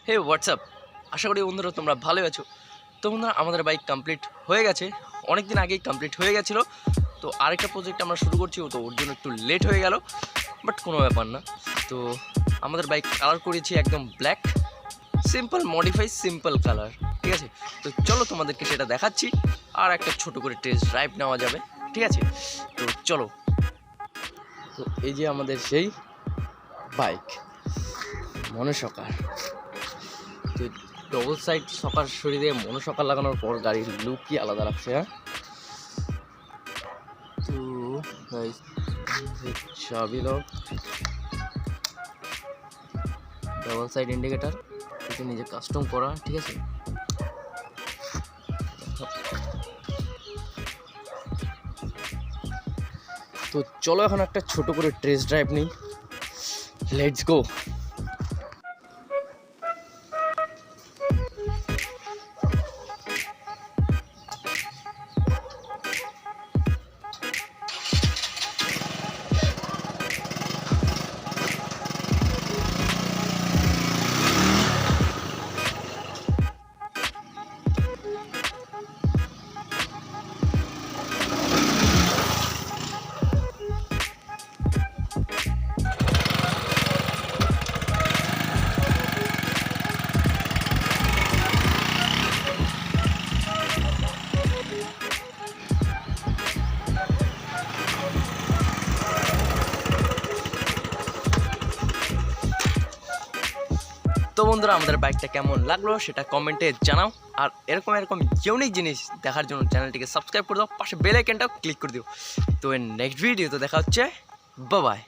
হে WhatsApp, আশা করি বন্ধুরা তোমরা ভালোই আছো। তো বন্ধুরা আমাদের বাইক কমপ্লিট হয়ে গেছে, অনেক দিন আগেই কমপ্লিট হয়ে গেছিলো। তো আরেকটা প্রজেক্ট আমরা শুরু করছি, তো ওর জন্য একটু লেট হয়ে গেল, বাট কোনো ব্যাপার না। তো আমাদের বাইক কালার করেছি একদম black, simple modify, simple colour, ঠিক আছে। তো চলো তোমাদেরকে সেটা দেখাচ্ছি, আর একটা ছোট করে টেস্ট ড্রাইভ নেওয়া যাবে, ঠিক আছে। তো চলো। তো এই যে আমাদের সেই বাইক মনোশকার। তো ডবল সাইড সকার শরীরে মনোশকার লাগানোর পর গাড়ির লুকই আলাদা লাগছে। হ্যাঁ, তো চাবি লক, ডবল সাইড ইন্ডিকেটার, এটা নিজে কাস্টম করা, ঠিক আছে। তো চলো এখন একটা ছোট করে টেস্ট ড্রাইভ নিই, লেটস গো। তো বন্ধুরা আমাদের বাইকটা কেমন লাগলো সেটা কমেন্টে জানাও, আর এরকম ইউনিক জিনিস দেখার জন্য চ্যানেলটিকে সাবস্ক্রাইব করে দাও, পাশে বেল আইকনটাও ক্লিক করে দিও। তো নেক্সট ভিডিওতে দেখা হচ্ছে, বাই বাই।